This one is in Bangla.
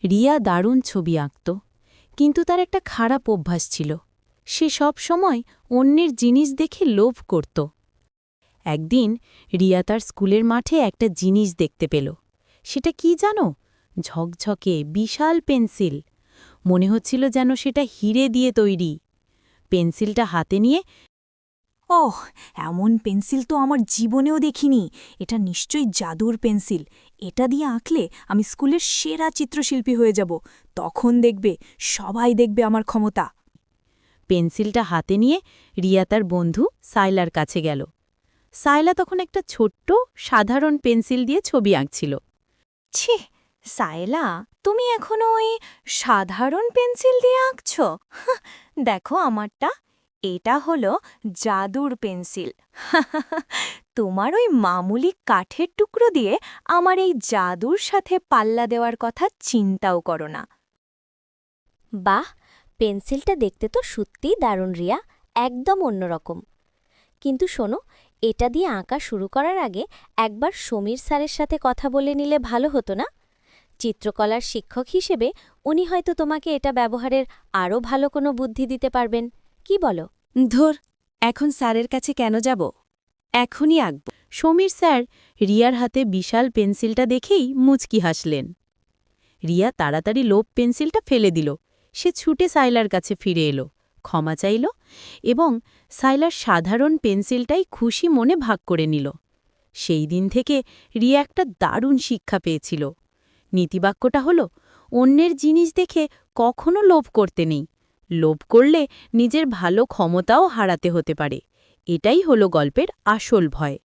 রিয়া দারুণ ছবি আঁকত, কিন্তু তার একটা খারাপ অভ্যাস ছিল। সে সব সময় অন্যের জিনিস দেখে লোভ করত। একদিন রিয়া তার স্কুলের মাঠে একটা জিনিস দেখতে পেল। সেটা কি জানো? ঝকঝকে বিশাল পেন্সিল। মনে হচ্ছিল যেন সেটা হিরে দিয়ে তৈরি। পেন্সিলটা হাতে নিয়ে, ওহ, এমন পেন্সিল তো আমার জীবনেও দেখিনি। এটা নিশ্চয়ই জাদুর পেন্সিল। এটা দিয়ে আঁকলে আমি স্কুলের সেরা চিত্রশিল্পী হয়ে যাব। তখন দেখবে, সবাই দেখবে আমার ক্ষমতা। পেন্সিলটা হাতে নিয়ে রিয়া তার বন্ধু সাইলার কাছে গেল। সাইলা তখন একটা ছোট্ট সাধারণ পেন্সিল দিয়ে ছবি আঁকছিল। ছি, সায়লা, তুমি এখনো ওই সাধারণ পেন্সিল দিয়ে আঁকছ? দেখো আমারটা, এটা হলো জাদুর পেন্সিল। তোমার ওই মামুলি কাঠের টুকরো দিয়ে আমার এই জাদুর সাথে পাল্লা দেওয়ার কথা চিন্তাও করো না। বাহ, পেন্সিলটা দেখতে তো সত্যিই দারুণ রিয়া, একদম অন্যরকম। কিন্তু শোনো, এটা দিয়ে আঁকা শুরু করার আগে একবার সমীর স্যারের সাথে কথা বলে নিলে ভালো হতো না? চিত্রকলার শিক্ষক হিসেবে উনি হয়তো তোমাকে এটা ব্যবহারের আরও ভালো কোনো বুদ্ধি দিতে পারবেন। কি বলো? ধর, এখন স্যারের কাছে কেন যাব? এখনই আঁকব। সমীর স্যার রিয়ার হাতে বিশাল পেন্সিলটা দেখেই মুচকি হাসলেন। রিয়া তাড়াতাড়ি লোভ পেন্সিলটা ফেলে দিল। সে ছুটে সাইলার কাছে ফিরে এলো, ক্ষমা চাইল এবং সাইলার সাধারণ পেন্সিলটাই খুশি মনে ভাগ করে নিল। সেই দিন থেকে রিয়া একটা দারুণ শিক্ষা পেয়েছিল। নীতিবাক্যটা হলো, অন্যের জিনিস দেখে কখনো লোভ করতে নেই। লোভ করলে নিজের ভালো ক্ষমতাও হারাতে হতে পারে। এটাই হলো গল্পের আসল ভয়।